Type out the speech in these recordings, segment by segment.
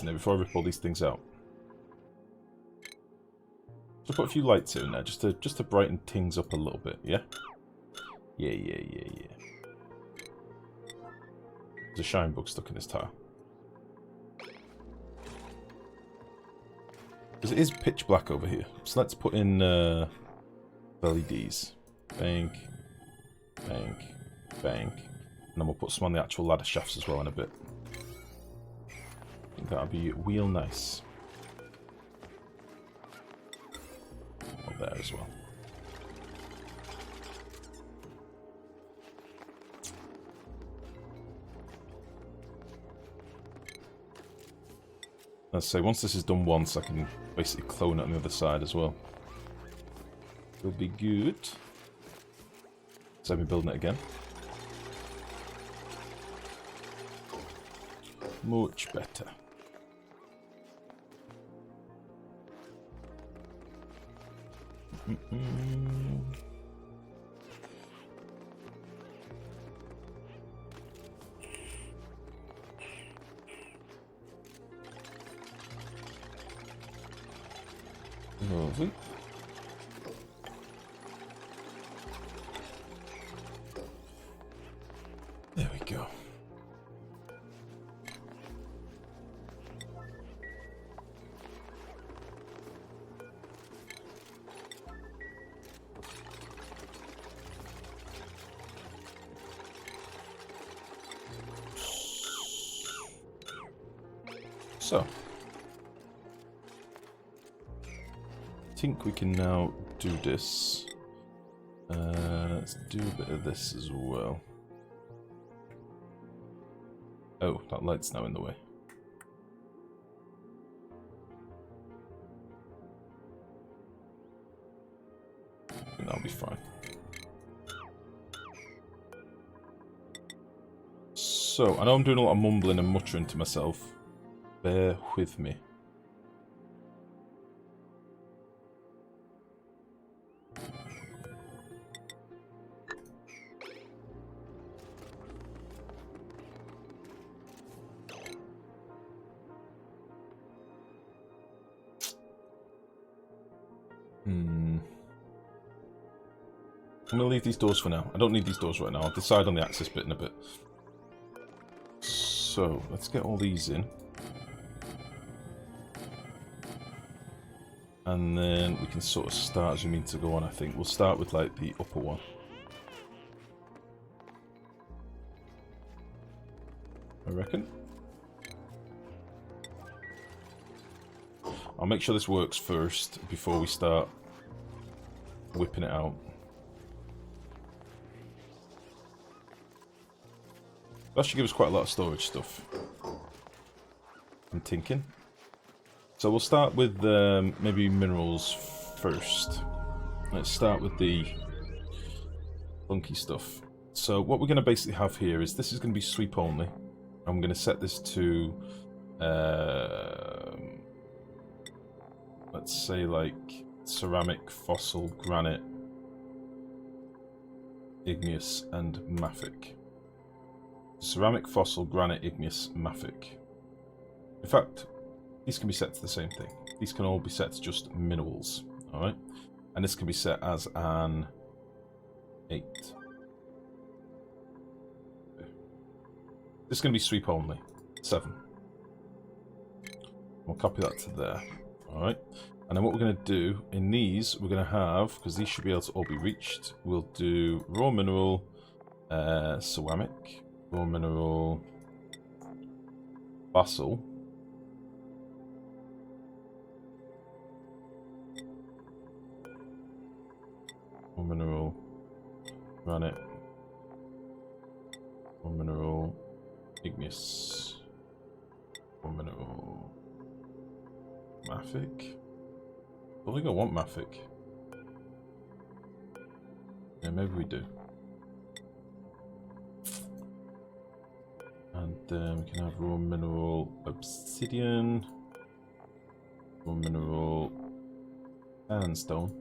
in there before I rip all these things out. So put a few lights here and there, just to brighten things up a little bit, yeah? Yeah. There's a shine bug stuck in this tile. Because it is pitch black over here. So let's put in LEDs. Bang. Bang. Bang. And then we'll put some on the actual ladder shafts as well in a bit. I think that'll be real nice. Up there as well. Let's say once this is done once, I can basically clone it on the other side as well. It'll be good. So I'm building it again. Much better. Lovely. There we go. So, I think we can now do this. Let's do a bit of this as well. Oh, that light's now in the way. And that'll be fine. So, I know I'm doing a lot of mumbling and muttering to myself. Bear with me. I'm going to leave these doors for now. I don't need these doors right now. I'll decide on the access bit in a bit. So, let's get all these in. And then we can sort of start as we mean to go on, I think. We'll start with, like, the upper one. I reckon. I'll make sure this works first before we start whipping it out. That should give us quite a lot of storage stuff. I'm thinking. So we'll start with maybe minerals first. Let's start with the funky stuff. So what we're going to basically have here is this is going to be sweep only. I'm going to set this to, let's say like ceramic, fossil, granite, igneous, and mafic. Ceramic, fossil, granite, igneous, mafic. In fact, these can be set to the same thing. These can all be set to just minerals, alright? And this can be set as an 8. This is going to be sweep only, 7. We'll copy that to there, alright? And then what we're going to do, in these, we're going to have, because these should be able to all be reached, we'll do raw mineral, ceramic, raw mineral, fossil, raw mineral, granite, raw mineral, igneous, raw mineral, mafic. I think I want mafic. Yeah, maybe we do. And then we can have raw mineral obsidian, raw mineral sandstone,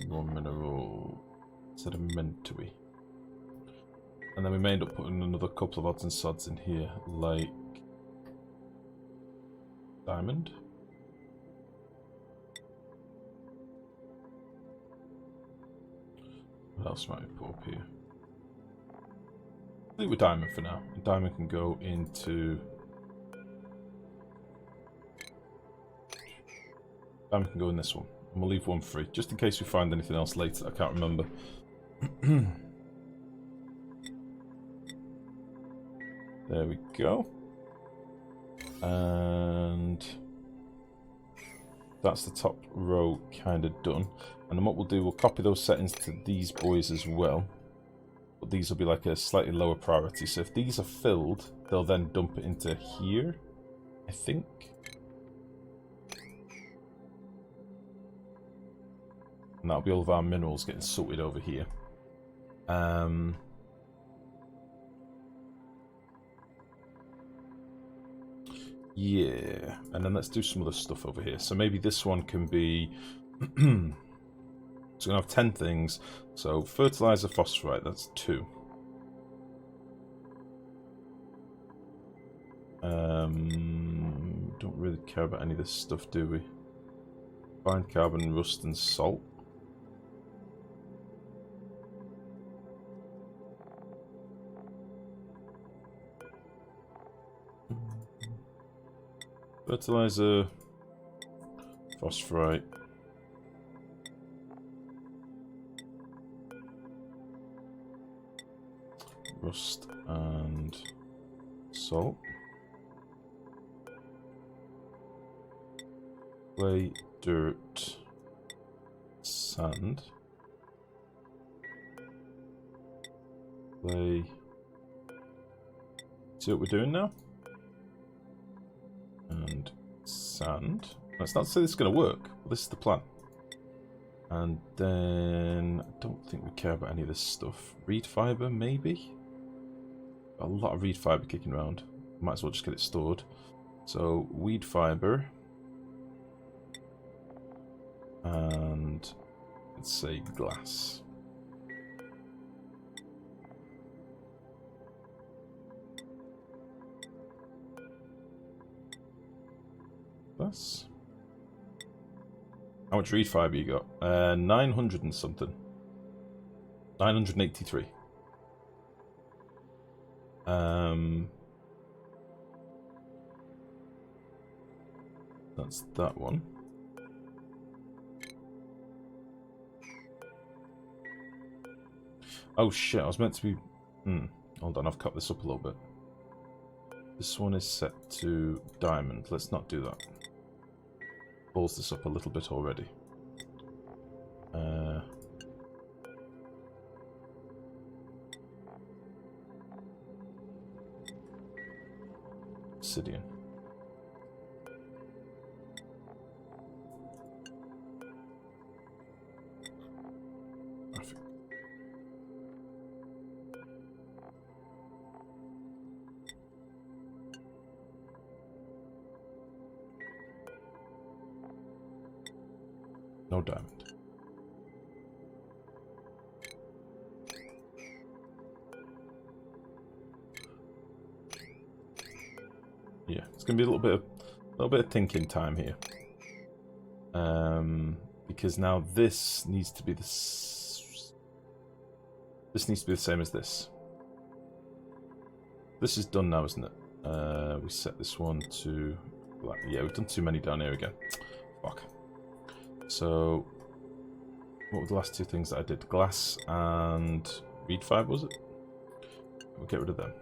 raw mineral sedimentary. And then we may end up putting another couple of odds and sods in here, like Diamond. What else might we put up here? I think we're diamond for now. Diamond can go into... Diamond can go in this one. And we'll leave one free, just in case we find anything else later. I can't remember. There we go. And that's the top row kind of done. And then what we'll do, we'll copy those settings to these boys as well. But these will be like a slightly lower priority. So if these are filled, they'll then dump it into here, I think. And that'll be all of our minerals getting sorted over here. Yeah, and then let's do some other stuff over here. So maybe this one can be... So we're going to have 10 things. So fertilizer, phosphorite, that's 2. Don't really care about any of this stuff, do we? Fine carbon, rust, and salt. Fertilizer, phosphorite, rust, and salt. Clay, dirt, sand. Clay. See what we're doing now? And sand. That's not to say this is going to work, but this is the plan. And then I don't think we care about any of this stuff. Reed fiber, maybe? A lot of reed fiber kicking around. Might as well just get it stored. So, weed fiber. And let's say glass. Glass. How much reed fiber you got? 900 and something. 983. That's that one. Oh shit, I was meant to be... Hold on, I've cut this up a little bit. This one is set to diamond. Let's not do that. Balls this up a little bit already. Obsidian. No diamond. Yeah, it's gonna be a little bit of thinking time here. Because now this needs to be this needs to be the same as this. This is done now, isn't it? We set this one to black. Yeah, we've done too many down here again. Fuck. So, what were the last two things that I did? Glass and reed fiber, was it? We'll get rid of them.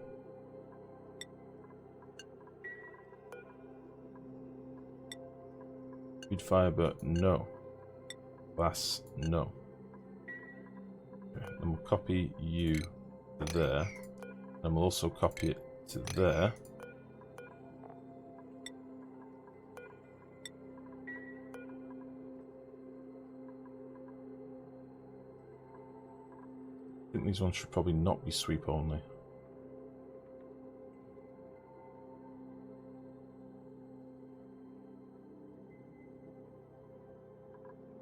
Reed fiber, no. Glass, no. Okay, then we'll copy you to there. And we'll also copy it to there. I think these ones should probably not be sweep only.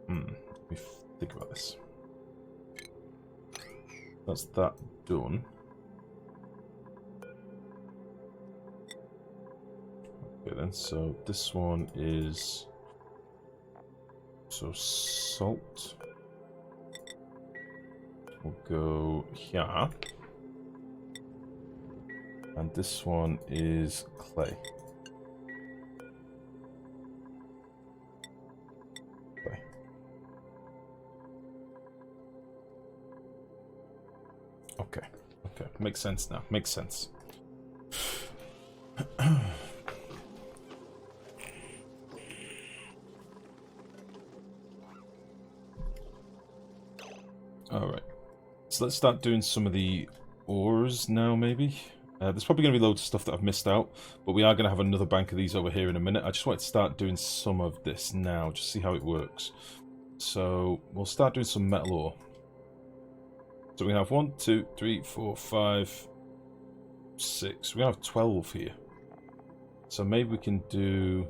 Let me think about this. That's that done. Okay then. So this one is salt. We'll go here. And this one is clay. Okay. Okay. Makes sense now. Makes sense. Alright. So let's start doing some of the ores now, maybe. There's probably going to be loads of stuff that I've missed out, but we are going to have another bank of these over here in a minute. I just want to start doing some of this now, just see how it works. So we'll start doing some metal ore. So we have 1, 2, 3, 4, 5, 6. We have 12 here. So maybe we can do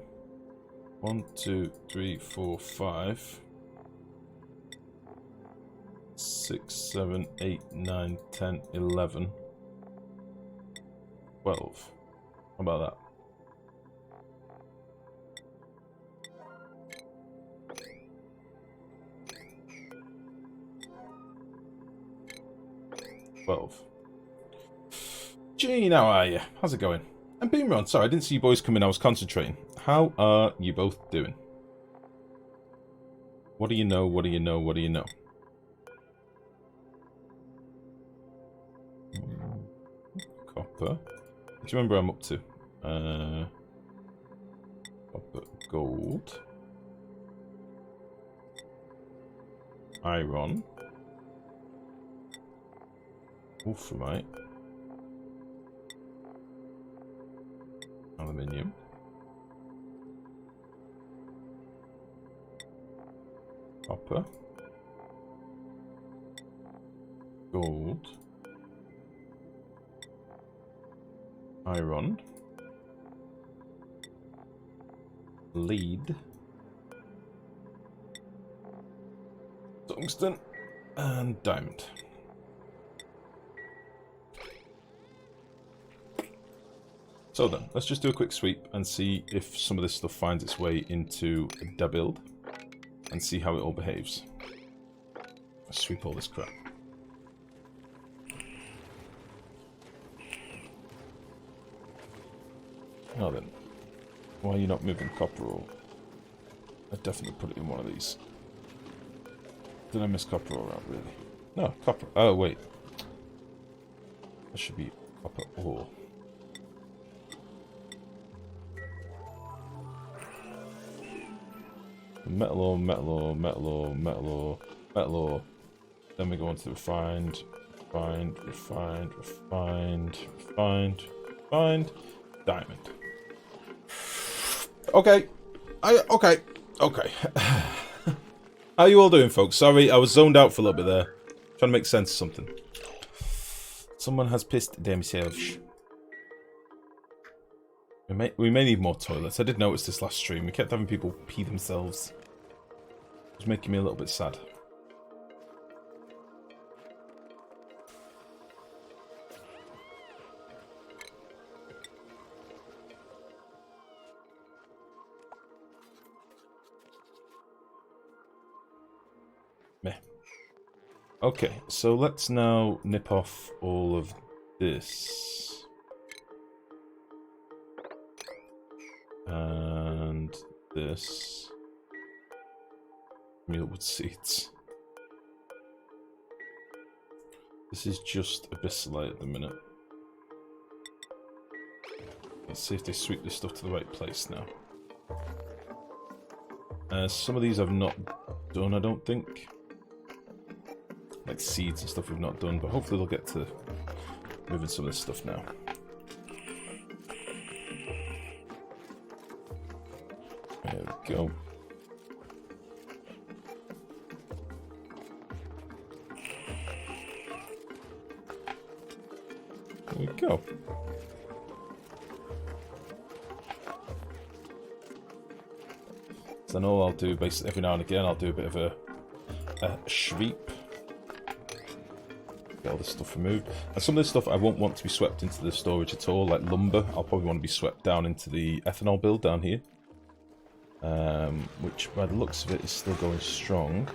1, 2, 3, 4, 5, 6, 7, 8, 9, 10, 11, 12. How about that? Gene, how are you? How's it going? And Beamron, sorry, I didn't see you boys come in, I was concentrating. How are you both doing? What do you know, what do you know, what do you know? Copper. Do you remember I'm up to? Copper, gold. Iron. Wolframite. Aluminium. Copper. Gold. Iron. Lead. Tungsten. And diamond. So then, let's just do a quick sweep and see if some of this stuff finds its way into the build and see how it all behaves. Let's sweep all this crap. Now then, why are you not moving copper ore? I'd definitely put it in one of these. Did I miss copper ore out, really? No, copper. Oh, wait. That should be copper ore. Metal ore, metal ore, metal ore, metal ore, metal ore. Then we go on to refined, refined, refined, refined, refined, refined, diamond. Okay. Okay. How are you all doing, folks? Sorry, I was zoned out for a little bit there. Trying to make sense of something. Someone has pissed themselves. We may need more toilets. I did notice this last stream. We kept having people pee themselves. It was making me a little bit sad. Meh. Okay, so let's now nip off all of this. And this. Mealwood seeds. This is just abyssalite at the minute. Let's see if they sweep this stuff to the right place now. Some of these I've not done, I don't think. Like seeds and stuff we've not done, but hopefully they'll get to moving some of this stuff now. There we go. There we go. So I know I'll do basically every now and again, I'll do a bit of a sweep. Get all this stuff removed. And some of this stuff I won't want to be swept into the storage at all, like lumber. I'll probably want to be swept down into the ethanol build down here. Which, by the looks of it, is still going strong.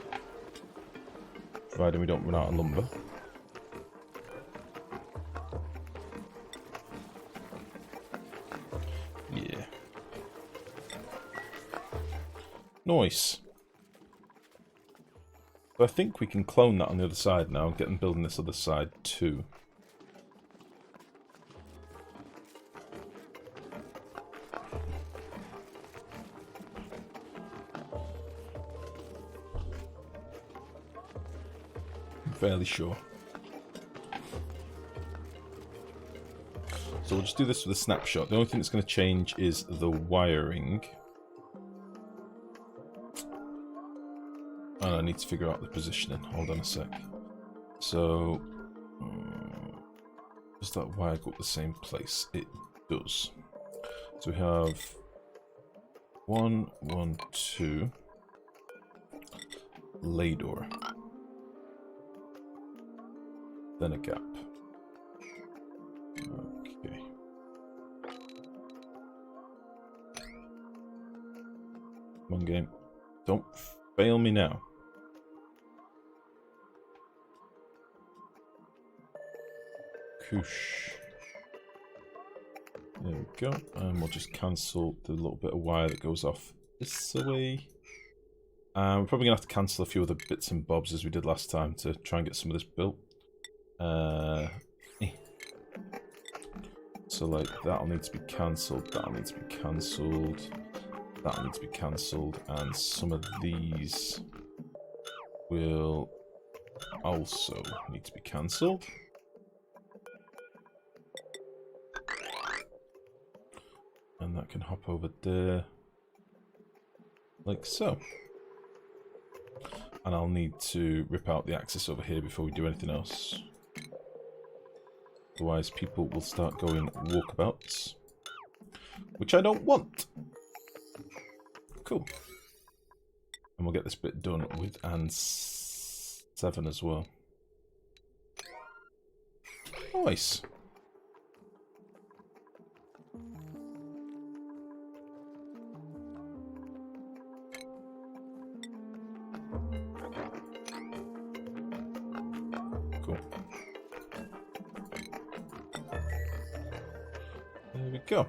Provided we don't run out of lumber. Yeah. Nice. So I think we can clone that on the other side now and get them building this other side too. I'm fairly sure. So we'll just do this with a snapshot. The only thing that's going to change is the wiring. And I need to figure out the positioning. Hold on a sec. So, does that wire go up the same place? It does. So we have 1, 1, 2. Lay door. Then a gap. Okay. Come on, game. Don't fail me now. Koosh. There we go. And we'll just cancel the little bit of wire that goes off this way. We're probably going to have to cancel a few other bits and bobs as we did last time to try and get some of this built. So like that'll need to be cancelled, that'll need to be cancelled, that'll need to be cancelled, and some of these will also need to be cancelled. And that can hop over there, like so. And I'll need to rip out the axis over here before we do anything else. Otherwise people will start going walkabouts, which I don't want. Cool. And we'll get this bit done with and 7 as well. Nice. Cool. There we go.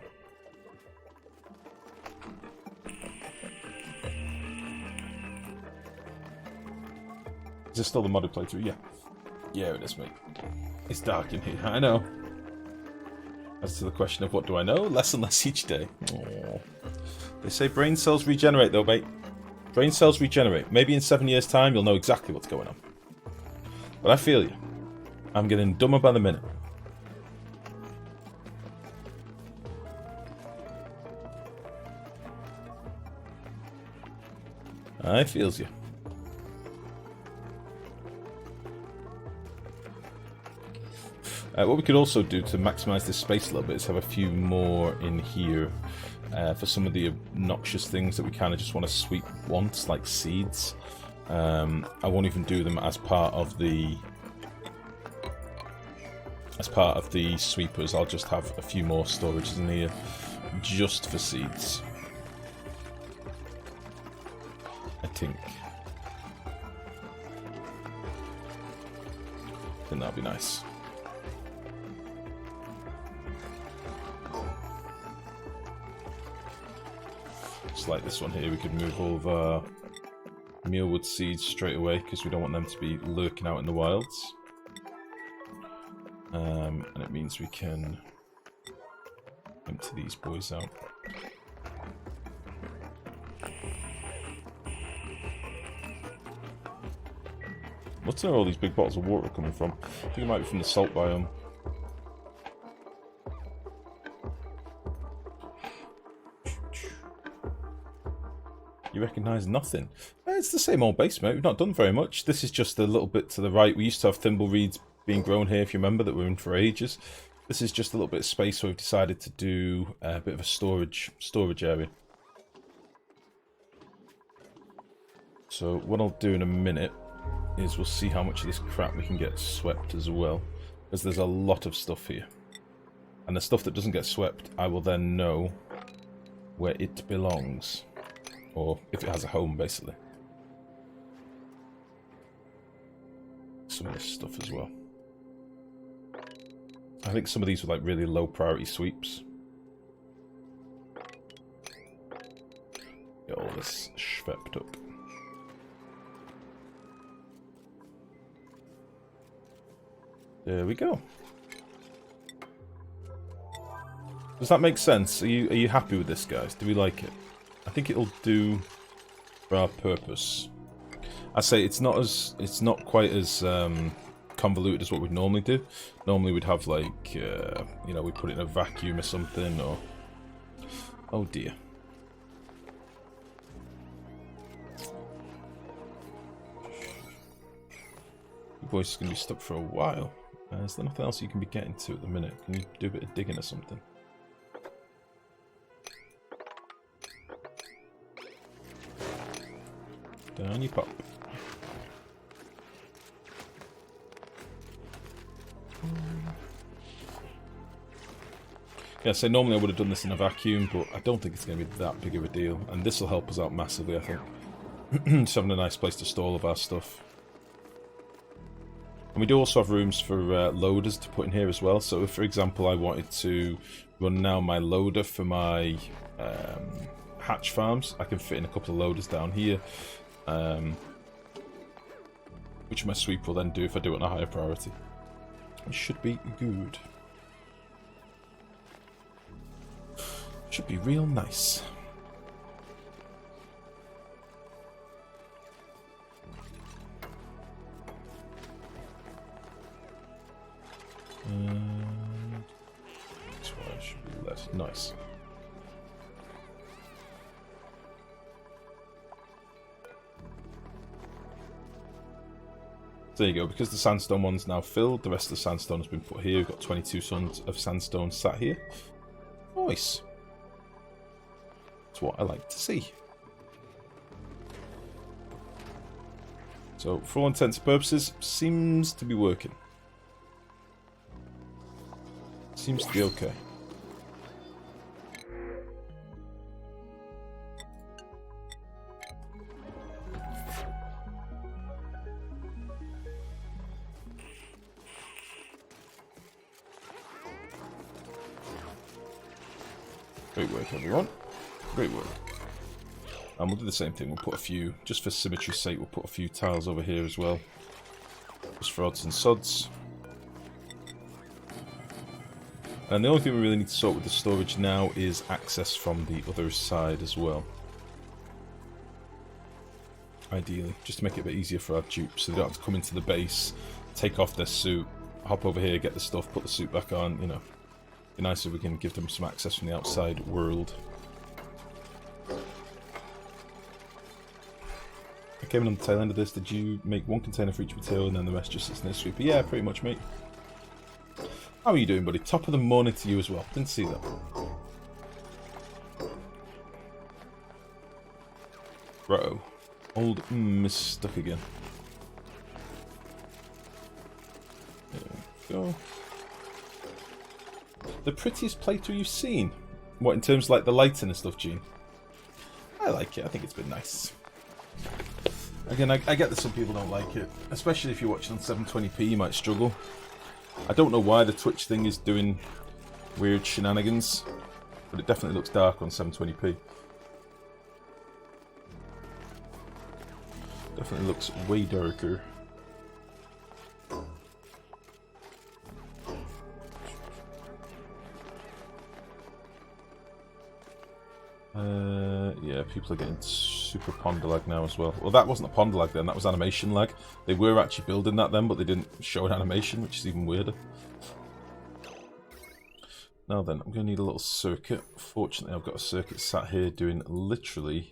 Is this still the modded playthrough? Yeah. Yeah, it is, mate. It's dark in here, I know. As to the question of what do I know, less and less each day. Aww. They say brain cells regenerate though, mate. Brain cells regenerate. Maybe in 7 years' time you'll know exactly what's going on. But I feel you. I'm getting dumber by the minute. I feels you. What we could also do to maximise this space a little bit is have a few more in here for some of the obnoxious things that we kind of just want to sweep once, like seeds. I won't even do them as part of the sweepers. I'll just have a few more storages in here just for seeds. I think that'll be nice. Just like this one here, we could move all of our mealwood seeds straight away because we don't want them to be lurking out in the wilds. And it means we can empty these boys out. What's where all these big bottles of water coming from? I think it might be from the salt biome. You recognise nothing? It's the same old base, mate. We've not done very much. This is just a little bit to the right. We used to have thimbleweeds being grown here, if you remember, that were in for ages. This is just a little bit of space where we've decided to do a bit of a storage area. So what I'll do in a minute is we'll see how much of this crap we can get swept as well. Because there's a lot of stuff here. And the stuff that doesn't get swept, I will then know where it belongs. Or if it has a home, basically. Some of this stuff as well. I think some of these were like really low priority sweeps. Get all this swept up. There we go. Does that make sense? Are you happy with this, guys? Do we like it? I think it'll do for our purpose. I say it's not quite as convoluted as what we'd normally do. Normally we'd have like you know, we'd put it in a vacuum or something, or oh dear. Your voice is going to be stuck for a while. Is there nothing else you can be getting to at the minute? Can you do a bit of digging or something? Down you pop. Yeah, so normally I would have done this in a vacuum, but I don't think it's going to be that big of a deal. And this will help us out massively, I think. Just having a nice place to store all of our stuff. And we do also have rooms for loaders to put in here as well. So if, for example, I wanted to run now my loader for my hatch farms, I can fit in a couple of loaders down here. Which my sweep will then do if I do it on a higher priority. It should be good. Should be real nice. That's why it should be less nice. There you go, because the sandstone one's now filled, the rest of the sandstone has been put here. We've got 22 tons of sandstone sat here. Nice. That's what I like to see. So, for all intents and purposes, seems to be working. Seems to be okay. Great work, everyone. Great work. And we'll do the same thing. We'll put a few, just for symmetry's sake, we'll put a few tiles over here as well. Just for odds and sods. And the only thing we really need to sort with the storage now is access from the other side as well. Ideally, just to make it a bit easier for our dupes, so they don't have to come into the base, take off their suit, hop over here, get the stuff, put the suit back on, you know. Be nice if we can give them some access from the outside world. I came in on the tail end of this. Did you make one container for each material and then the rest just sits in the sweeper? Yeah, pretty much, mate. How are you doing, buddy? Top of the morning to you as well. Didn't see that. Bro. Old is stuck again. There we go. The prettiest playthrough you've seen? What, in terms of like the lighting and stuff, Gene? I like it. I think it's been nice. Again, I get that some people don't like it. Especially if you're watching on 720p, you might struggle. I don't know why the Twitch thing is doing weird shenanigans, but it definitely looks dark on 720p. Definitely looks way darker. Yeah, people are getting super ponder lag now as well. Well, that wasn't a ponder lag then, that was animation lag. They were actually building that then, but they didn't show an animation, which is even weirder. Now then, I'm going to need a little circuit. Fortunately, I've got a circuit sat here doing literally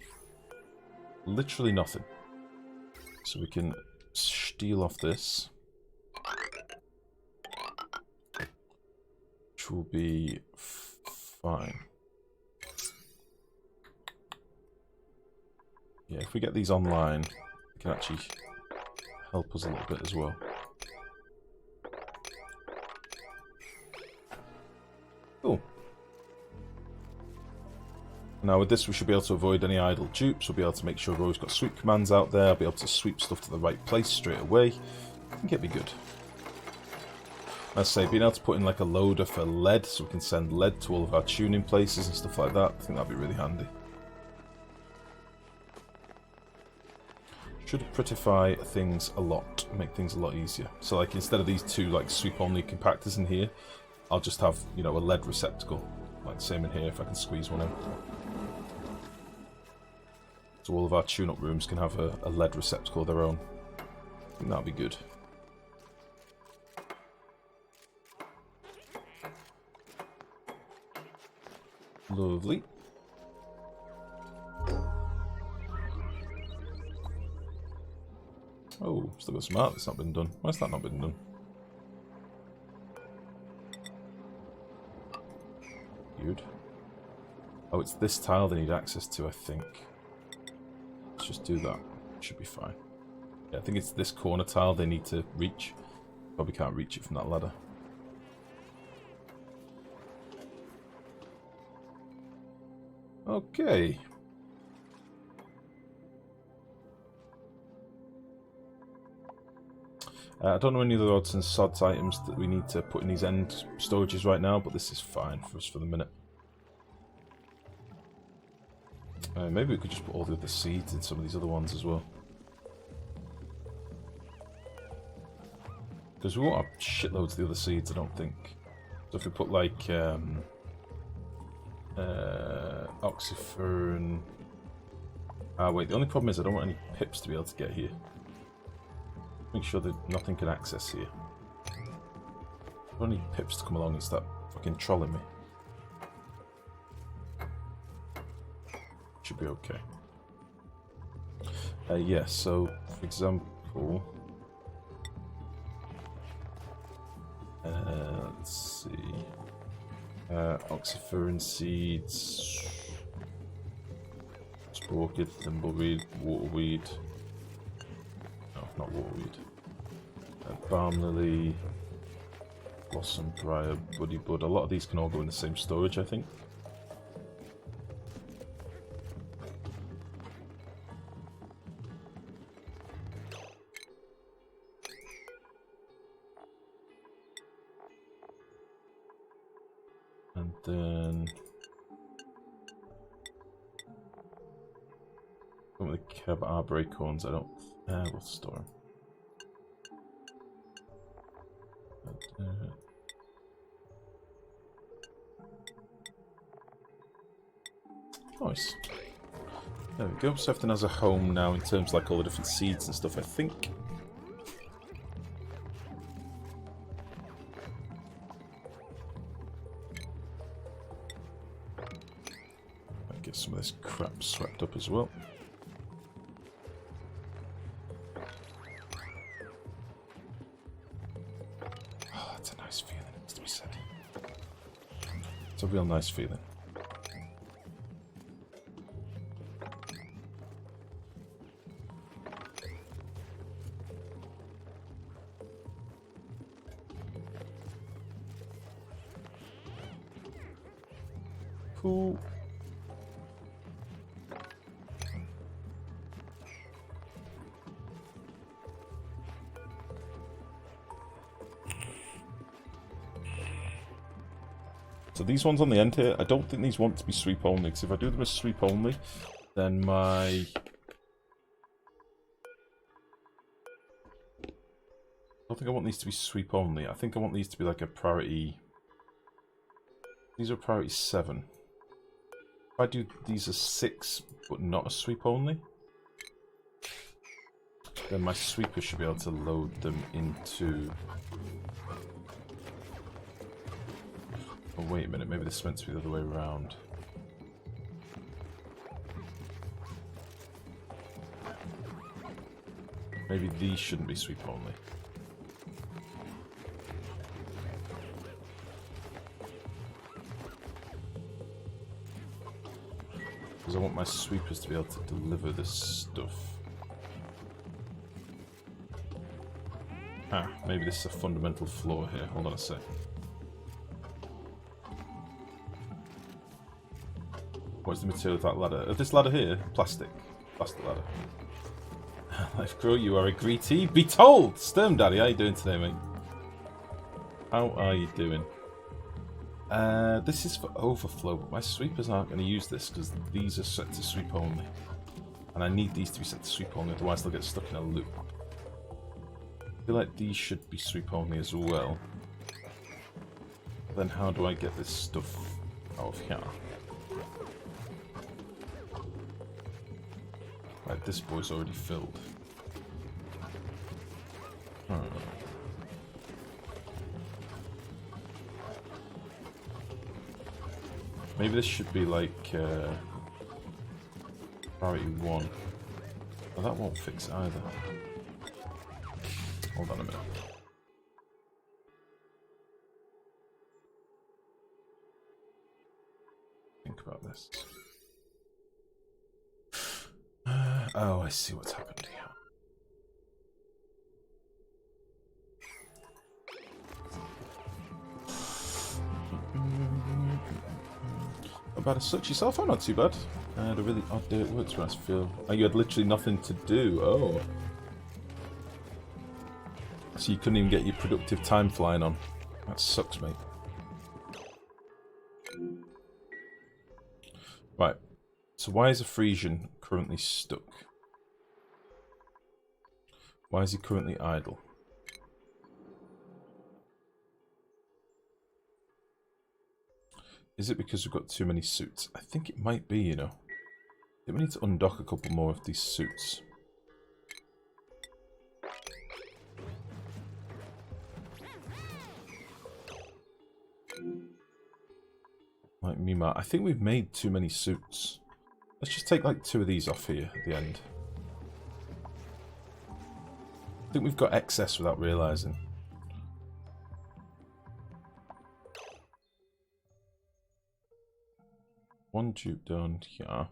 nothing. So we can steal off this. Which will be fine. Yeah, if we get these online, we can actually help us a little bit as well. Cool. Now with this we should be able to avoid any idle dupes. We'll be able to make sure we've always got sweep commands out there. I'll be able to sweep stuff to the right place straight away. I think it'll be good. As I say, being able to put in like a loader for lead, so we can send lead to all of our tuning places and stuff like that, I think that'd be really handy. Should prettify things a lot, make things a lot easier. So like instead of these two like sweep only compactors in here, I'll just have, you know, a lead receptacle. Like same in here if I can squeeze one in. So all of our tune-up rooms can have a lead receptacle of their own. I think that'd be good. Lovely. Oh, still got some art that's not been done. Why's that not been done? Weird. Oh, it's this tile they need access to, I think. Let's just do that. Should be fine. Yeah, I think it's this corner tile they need to reach. Probably can't reach it from that ladder. Okay. I don't know any other odds and sods items that we need to put in these end storages right now, but this is fine for us for the minute. Maybe we could just put all the other seeds in some of these other ones as well. Because we won't have shitloads of the other seeds, I don't think. So if we put like oxyfern... Ah wait, the only problem is I don't want any pips to be able to get here. Make sure that nothing can access here. I don't need pips to come along and start fucking trolling me. Should be okay. Yeah, so for example, let's see, oxyfern seeds, orchid, thimbleweed, waterweed. No, not waterweed. Balm lily, blossom briar, buddy bud. A lot of these can all go in the same storage, I think. And then some of the care about our acorns. I don't. We'll store them. Nice. There we go. So everything has a home now in terms of like all the different seeds and stuff, I think. I'll get some of this crap swept up as well. Oh, that's a nice feeling, it has to be said. It's a real nice feeling. Cool. So these ones on the end here, I don't think these want to be sweep only, because if I do them as sweep only, then my... I don't think I want these to be sweep only. I think I want these to be like a priority... These are priority 7. If I do these as 6, but not a sweep only, then my sweeper should be able to load them into... Oh, wait a minute, maybe this is meant to be the other way around. Maybe these shouldn't be sweep only. Because I want my sweepers to be able to deliver this stuff. Aha, maybe this is a fundamental flaw here. Hold on a sec. What's the material of that ladder? This ladder here? Plastic. Plastic ladder. Lifegrow, you are a greetie. Be told! Sturm Daddy, how you doing today, mate? How are you doing? This is for overflow, but my sweepers aren't going to use this because these are set to sweep only. And I need these to be set to sweep only, otherwise they'll get stuck in a loop. I feel like these should be sweep only as well. Then how do I get this stuff out of here? Right, this boy's already filled. Maybe this should be like priority 1. Well, that won't fix either. Hold on a minute. Think about this. Oh, I see what's happened here. Not bad as such yourself? I'm not too bad. I had a really odd day at work where I feel. Oh, you had literally nothing to do. Oh. So you couldn't even get your productive time flying on. That sucks, mate. Right. So why is a Frisian currently stuck? Why is he currently idle? Is it because we've got too many suits? I think it might be, you know. I think we need to undock a couple more of these suits. Like Mima, I think we've made too many suits. Let's just take like 2 of these off here at the end. I think we've got excess without realising. One tube down here.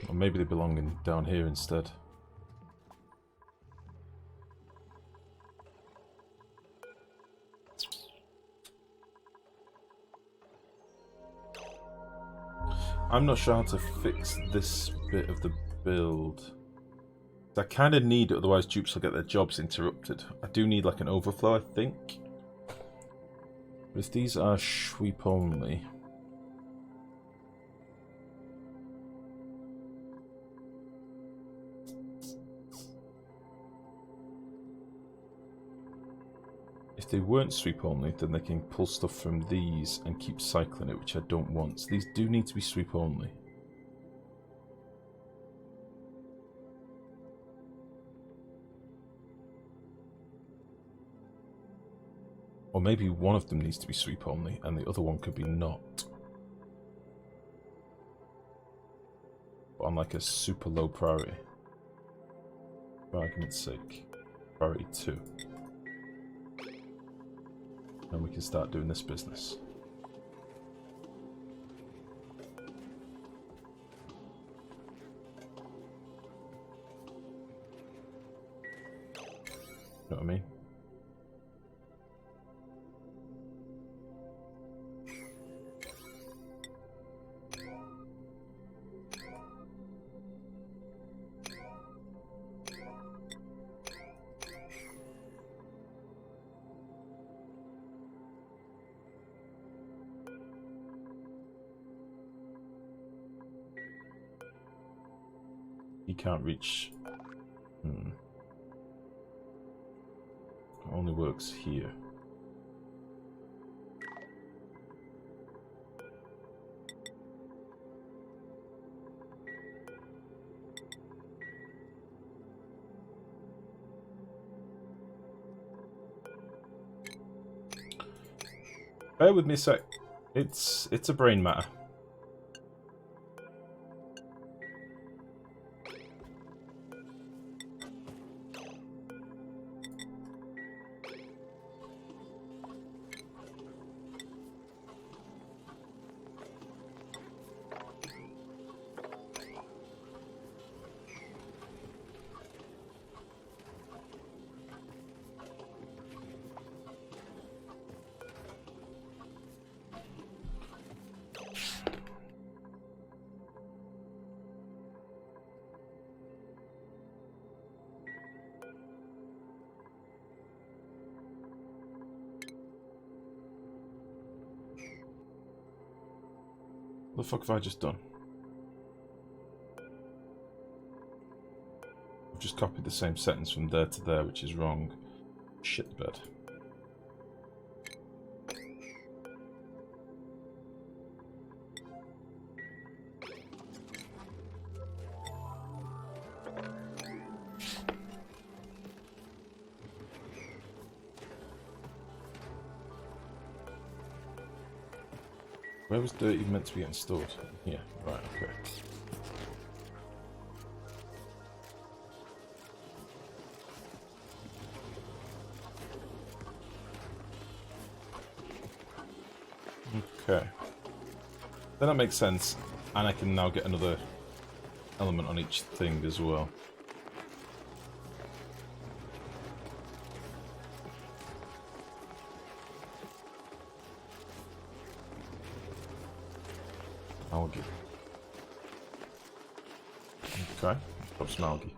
Or maybe they belong in down here instead. I'm not sure how to fix this bit of the build. I kind of need it, otherwise dupes will get their jobs interrupted. I do need like an overflow, I think. But if these are sweep only... If they weren't sweep only, then they can pull stuff from these and keep cycling it, which I don't want. So these do need to be sweep only. Or maybe one of them needs to be sweep only and the other one could be not. But on like a super low priority. For argument's sake. Priority 2. And we can start doing this business. You know what I mean? He can't reach. It only works here. Bear with me a sec. It's a brain matter. What the fuck have I just done? I've just copied the same sentence from there to there, which is wrong. Shit the bed. Where was dirt even meant to be getting stored? Yeah, right, okay. Okay. Then that makes sense, and I can now get another element on each thing as well. Algae. Okay, drop some algae.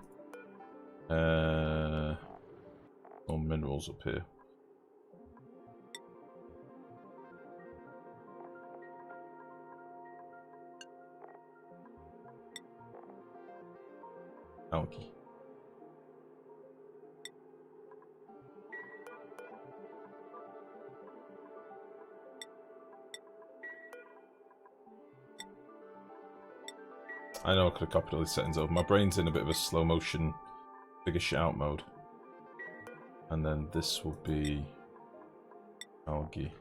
More minerals up here. Algae. I know I could have copied all these settings over. My brain's in a bit of a slow motion, figure shit out mode. And then this will be algae.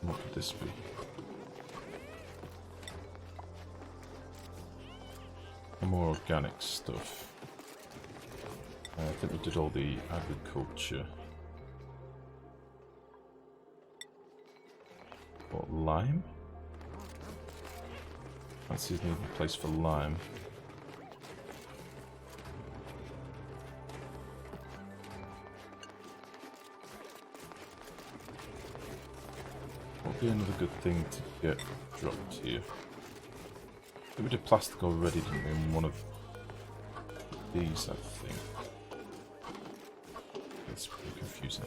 What could this be? More organic stuff. I think we did all the agriculture. What, lime? Fancy needing a place for lime. What would be another good thing to get dropped here? We did plastic already, didn't we, in one of these, I think. It's pretty confusing.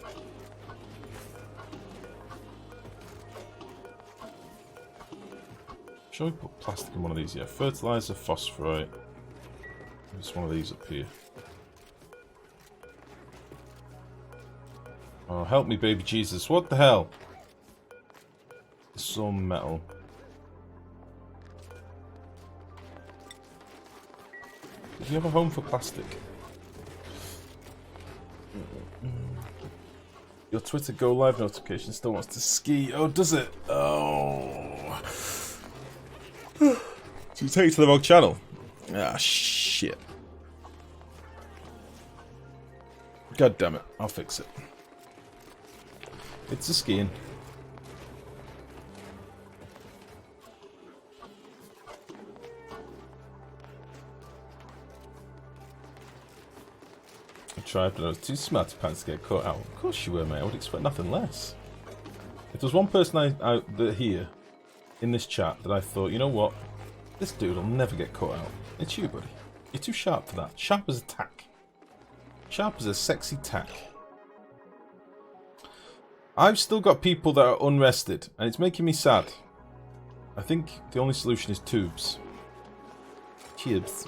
Shall we put plastic in one of these? Yeah, fertilizer, phosphorite. There's one of these up here. Oh, help me, baby Jesus. What the hell? Some metal. Do you have a home for plastic? Your Twitter Go Live notification still wants to ski. Oh, does it? Oh. So you take it to the wrong channel. Ah, shit. God damn it. I'll fix it. It's a skiing. I tried, but I was too smart to pants to get caught out. Of course you were, mate. I would expect nothing less. If there's one person here in this chat that I thought, you know what, this dude will never get caught out. It's you, buddy. You're too sharp for that. Sharp as a tack. Sharp as a sexy tack. I've still got people that are unrested, and it's making me sad. I think the only solution is tubes. Tubes.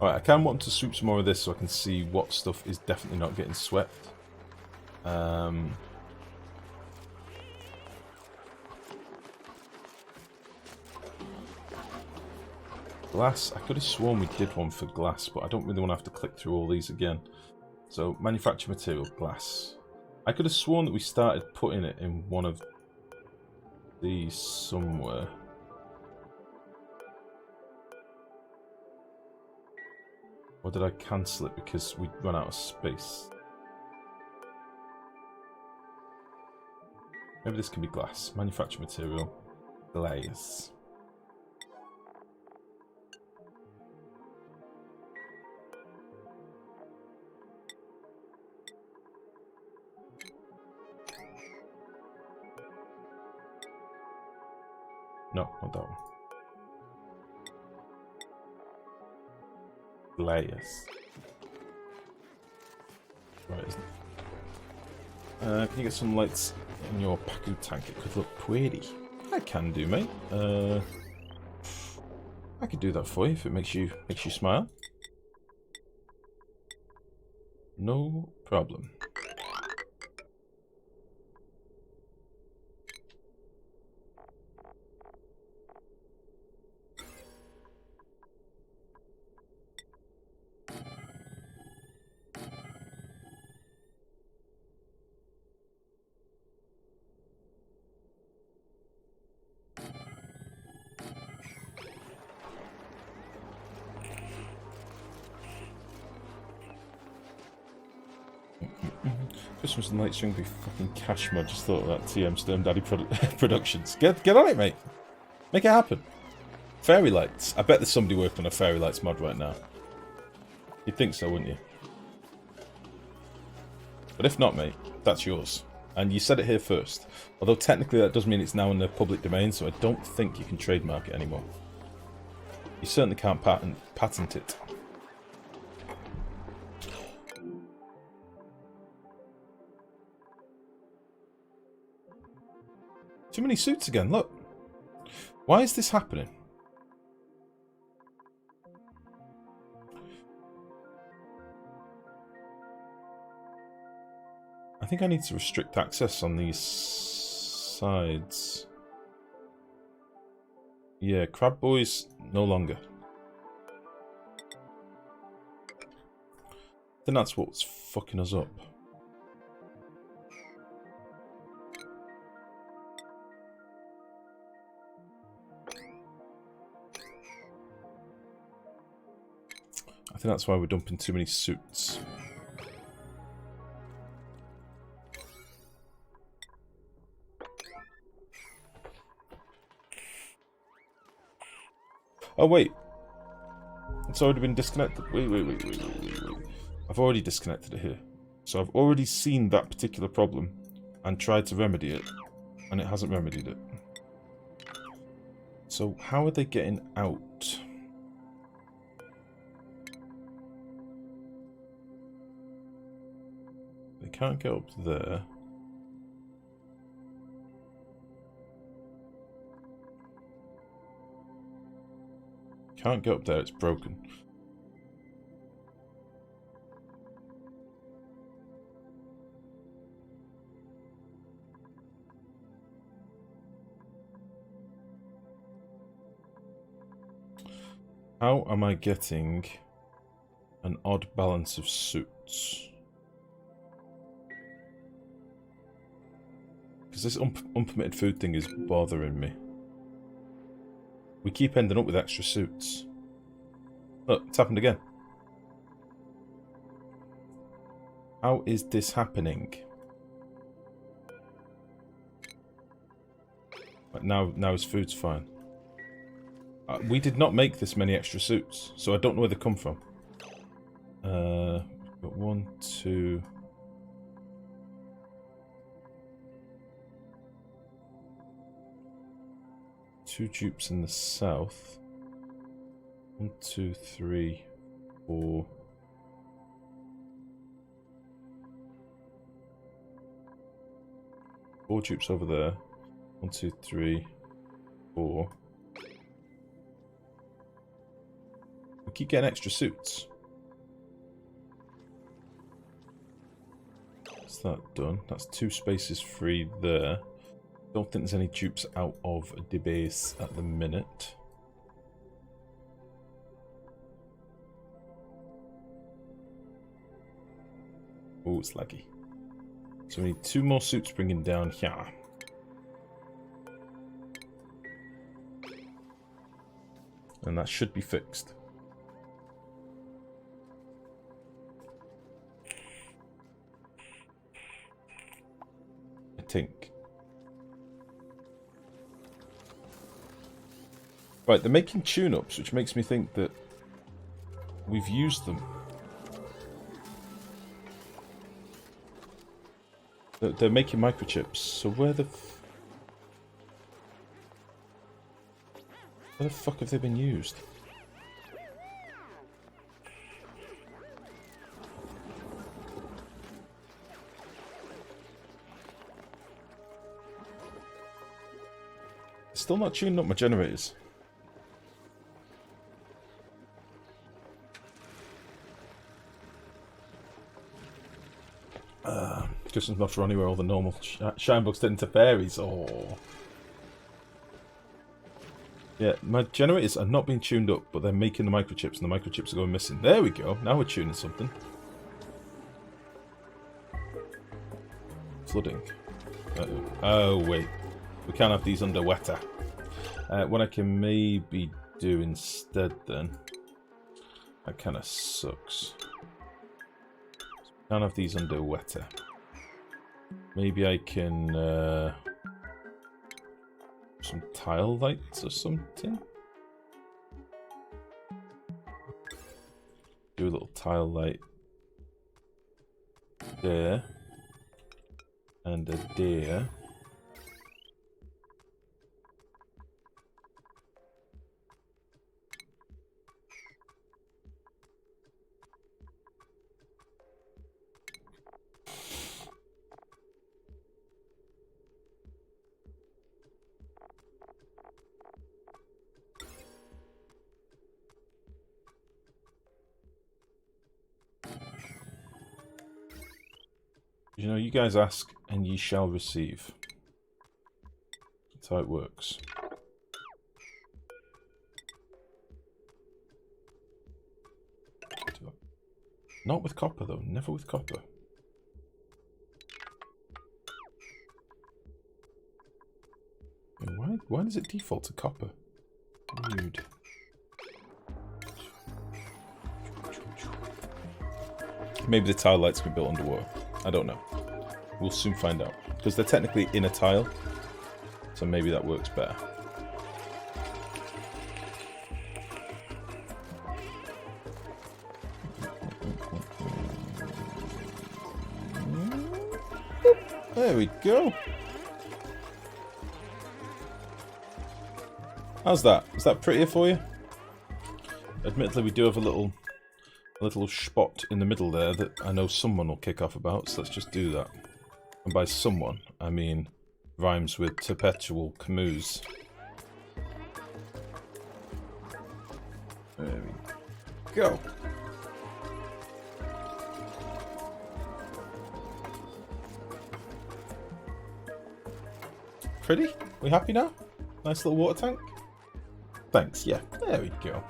Alright, I kind of want to swoop some more of this so I can see what stuff is definitely not getting swept. Glass, I could have sworn we did one for glass, but I don't really want to have to click through all these again. So, manufacture material, glass. I could have sworn that we started putting it in one of these somewhere. Or did I cancel it because we'd run out of space? Maybe this can be glass. Manufacture material. Glaze. No, not that one. Layers. Right, isn't it? Can you get some lights in your Paku tank? It could look pretty. I can do, mate. I could do that for you if it makes you smile. No problem. Christmas and Light String be fucking cash mod. Just thought of that. TM Sturm Daddy Productions. Get on it, mate. Make it happen. Fairy lights. I bet there's somebody working on a fairy lights mod right now. You'd think so, wouldn't you? But if not, mate, that's yours. And you said it here first. Although technically that does mean it's now in the public domain, so I don't think you can trademark it anymore. You certainly can't patent it. Too many suits again, look. Why is this happening? I think I need to restrict access on these sides. Yeah, Crab Boys, no longer. I think that's what's fucking us up. I think that's why we're dumping too many suits. Oh wait, it's already been disconnected. Wait. I've already disconnected it here. So I've already seen that particular problem and tried to remedy it, and it hasn't remedied it. So how are they getting out? They can't get up there. Can't get up there, it's broken. How am I getting an odd balance of suits? Because this unpermitted food thing is bothering me. We keep ending up with extra suits. Look, it's happened again. How is this happening? Right, now his food's fine. We did not make this many extra suits, so I don't know where they come from. Got 1, 2... Two dupes in the south. 1, 2, 3, 4. Four dupes over there. 1, 2, 3, 4. We keep getting extra suits. What's that done? That's 2 spaces free there. Don't think there's any dupes out of the base at the minute. Oh, it's laggy. So we need 2 more suits bringing down here. And that should be fixed. I think. Right, they're making tune-ups, which makes me think that we've used them. They're making microchips, so where the Where the fuck have they been used? Still not tuning up my generators. Christmas not running where all the normal shine bugs turn into fairies. Oh. Yeah, my generators are not being tuned up, but they're making the microchips, and the microchips are going missing. There we go. Now we're tuning something. Flooding. Uh-oh. Oh, wait. We can't have these under wetter. What I can maybe do instead, then... That kind of sucks. Can't have these under wetter. Maybe I can... some tile lights or something? Do a little tile light there. And a there. You know, you guys ask and ye shall receive. That's how it works. Not with copper though, never with copper. Why does it default to copper? Weird. Maybe the tile lights can be built underwater. I don't know. We'll soon find out. Because they're technically in a tile. So maybe that works better. There we go. How's that? Is that prettier for you? Admittedly, we do have a little spot in the middle there that I know someone will kick off about, so let's just do that. And by someone, I mean rhymes with perpetual camus. There we go. Pretty? We happy now? Nice little water tank? Thanks, yeah. There we go.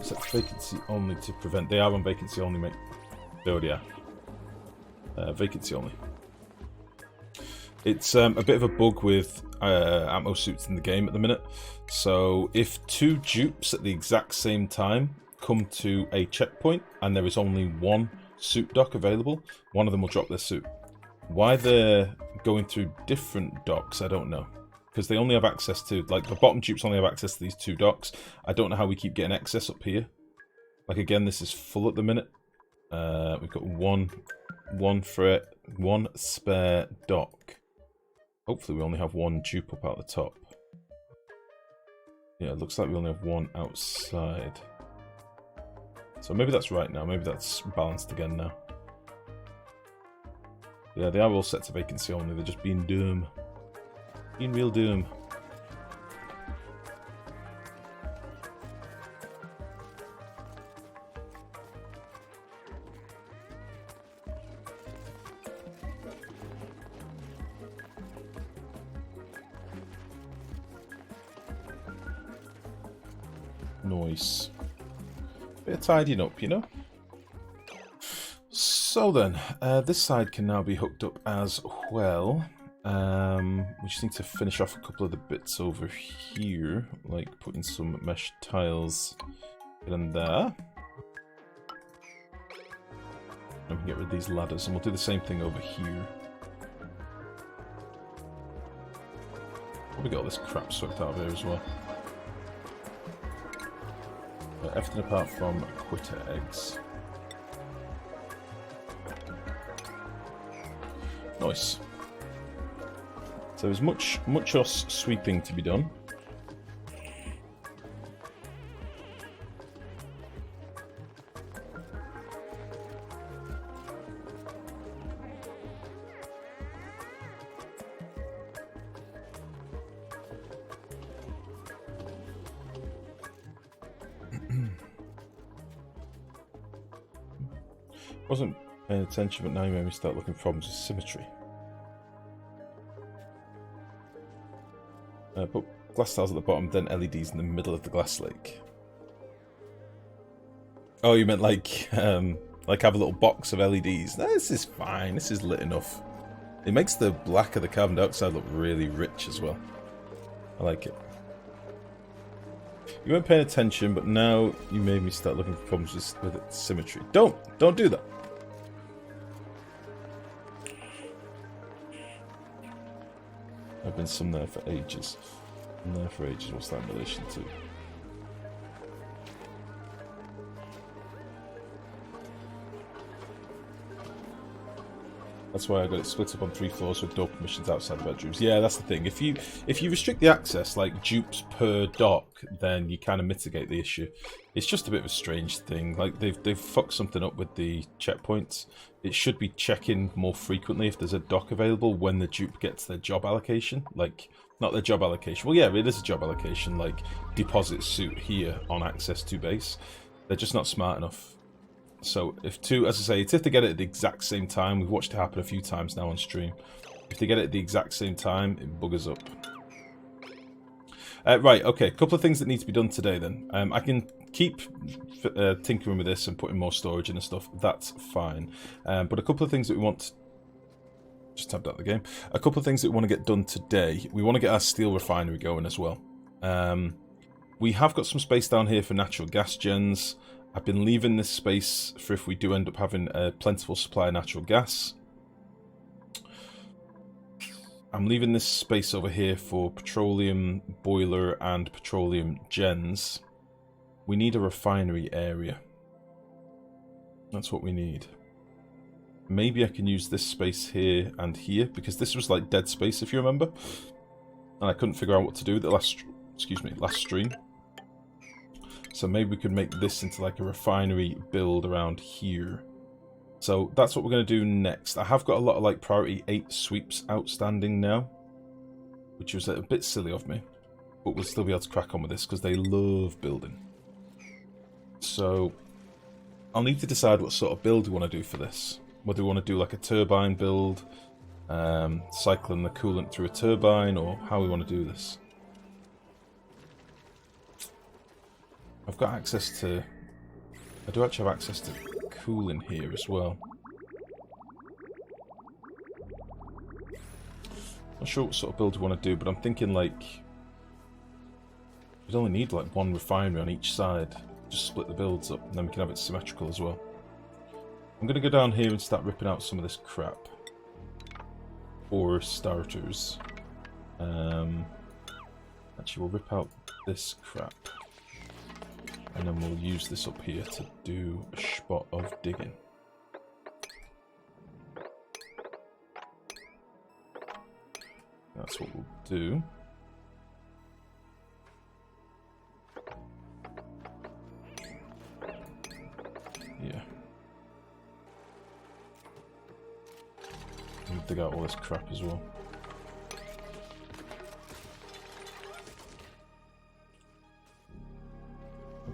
Set vacancy only to prevent. They are on vacancy only, mate. They already are. Vacancy only. It's a bit of a bug with ammo suits in the game at the minute. So if two dupes at the exact same time come to a checkpoint and there is only one suit dock available, one of them will drop their suit. Why they're going through different docks, I don't know. Because they only have access to, like, the bottom dupes only have access to these two docks. I don't know how we keep getting excess up here. Like, again, this is full at the minute. We've got one spare dock. Hopefully we only have one dupe up out the top. Yeah, it looks like we only have one outside. So maybe that's right now. Maybe that's balanced again now. Yeah, they are all set to vacancy only. They're just being dumb. Being real doom. Nice. Bit of tidying up, you know? So then, this side can now be hooked up as well. We just need to finish off a couple of the bits over here, like putting some mesh tiles in there. And we can get rid of these ladders, and we'll do the same thing over here. Probably got all this crap sucked out of here as well. Everything apart from quitter eggs. Nice. So there's much sweeping to be done. Wasn't paying attention, but now you made me start looking for problems with symmetry. Put glass tiles at the bottom, then LEDs in the middle of the glass lake. Oh, you meant like have a little box of LEDs. No, this is fine. This is lit enough. It makes the black of the carbon dioxide look really rich as well. I like it. You weren't paying attention, but now you made me start looking for problems with symmetry. Don't do that. I've been some there for ages. Been there for ages. What's that in relation to? That's why I got it split up on 3 floors with door permissions outside the bedrooms. Yeah, that's the thing. If you restrict the access, like dupes per dock, then you kind of mitigate the issue. It's just a bit of a strange thing. Like they've fucked something up with the checkpoints. It should be checking more frequently if there's a dock available when the dupe gets their job allocation. Like, not their job allocation. Well, yeah, it is a job allocation. Like, deposit suit here on access to base. They're just not smart enough. So if as I say, it's if they get it at the exact same time. We've watched it happen a few times now on stream. If they get it at the exact same time, it buggers up. Right, okay, a couple of things that need to be done today then. I can keep tinkering with this and putting more storage in and stuff. That's fine. But a couple of things that we want... Just tabbed out the game. A couple of things that we want to get done today. We want to get our steel refinery going as well. We have got some space down here for natural gas gens. I've been leaving this space for if we do end up having a plentiful supply of natural gas. I'm leaving this space over here for petroleum boiler and petroleum gens. We need a refinery area. That's what we need. Maybe I can use this space here and here, because this was like dead space, if you remember. And I couldn't figure out what to do with the last stream. So maybe we could make this into like a refinery build around here. So that's what we're going to do next. I have got a lot of like priority 8 sweeps outstanding now, which was a bit silly of me. But we'll still be able to crack on with this because they love building. So I'll need to decide what sort of build we want to do for this. Whether we want to do like a turbine build, cycling the coolant through a turbine, or how we want to do this. I've got access to... I do actually have access to cooling here as well. Not sure what sort of build we want to do, but I'm thinking like... we'd only need like 1 refinery on each side. Just split the builds up, and then we can have it symmetrical as well. I'm going to go down here and start ripping out some of this crap. For starters. Actually, we'll rip out this crap. And then we'll use this up here to do a spot of digging. That's what we'll do. Yeah. We'll dig out all this crap as well.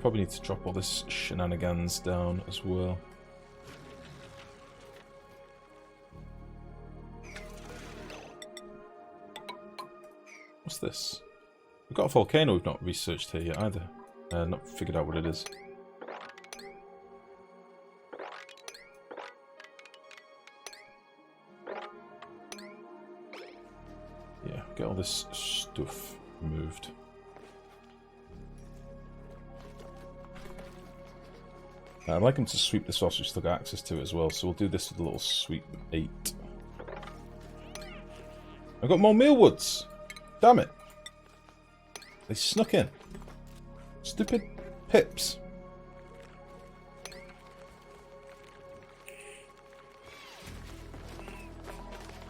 Probably need to drop all this shenanigans down as well. What's this? We've got a volcano we've not researched here yet either. Not figured out what it is. Yeah, get all this stuff removed. I'd like him to sweep this off so we've still got access to it as well, so we'll do this with a little sweep 8. I've got more mealwoods! Damn it! They snuck in. Stupid pips.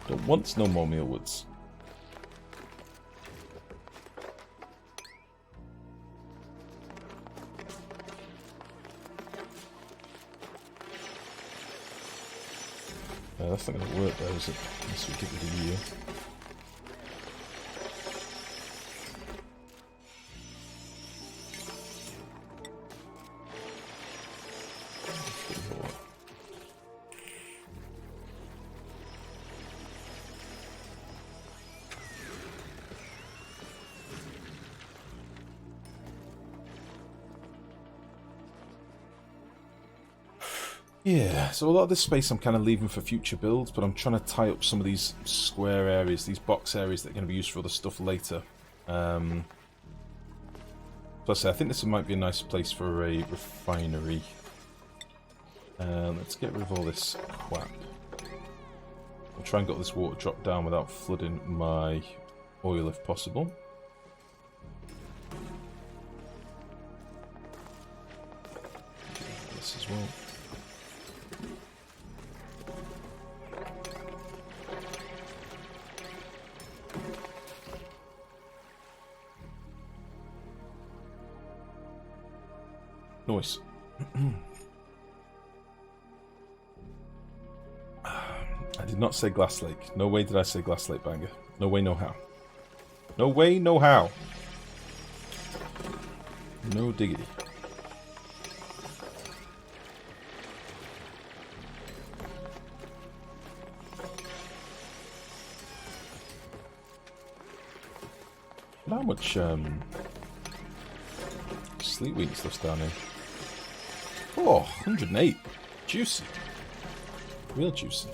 Don't want no more mealwoods. That's not going to work though, is it? Unless we get rid of you. Yeah, so a lot of this space I'm kind of leaving for future builds, but I'm trying to tie up some of these square areas, these box areas that are going to be used for other stuff later. Plus, I think this might be a nice place for a refinery. Let's get rid of all this crap. I'll try and get this water dropped down without flooding my oil if possible. This as well. Nice. I did not say Glass Lake. No way did I say Glass Lake, Banger. No way, no how. No way, no how. No diggity. How much sleep week stuff's down here? Oh, 108. Juicy. Real juicy.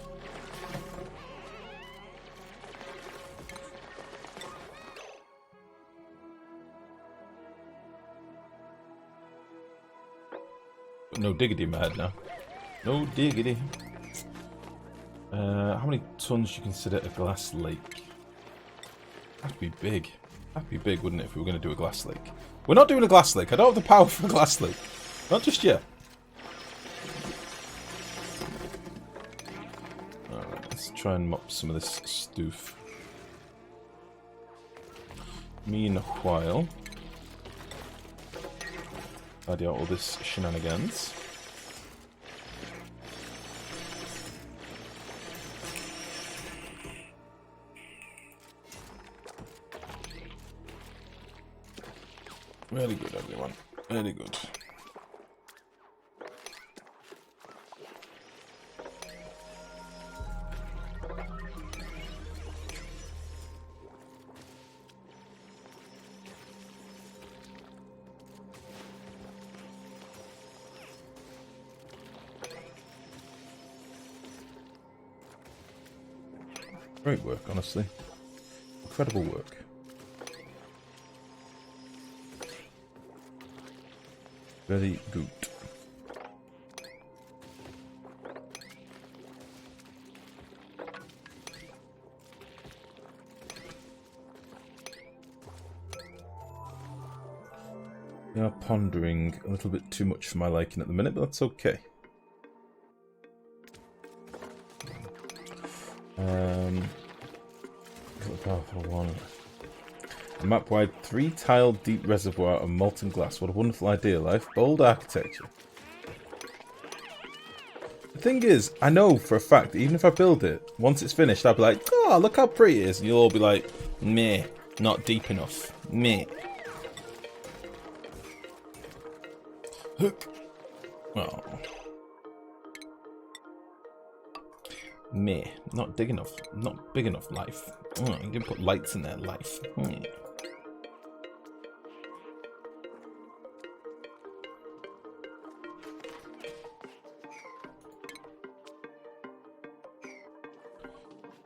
But no diggity in my head now. No diggity. How many tons do you consider a glass lake? That'd be big. That'd be big, wouldn't it, if we were going to do a glass lake? We're not doing a glass lake. I don't have the power for a glass lake. Not just yet. Alright, let's try and mop some of this stoof. Meanwhile, tidy out all this shenanigans. Very good, everyone. Very good. Great work, honestly. Incredible work. Very good. We are pondering a little bit too much for my liking at the minute, but that's okay. A map-wide 3-tiled deep reservoir of molten glass. What a wonderful idea, Life. Bold architecture. The thing is, I know for a fact that even if I build it, once it's finished, I'll be like, oh, look how pretty it is. And you'll all be like, meh, not deep enough. Meh. Hook. Oh. Meh, not big enough, not big enough, Life. Oh, you can put lights in there, Life.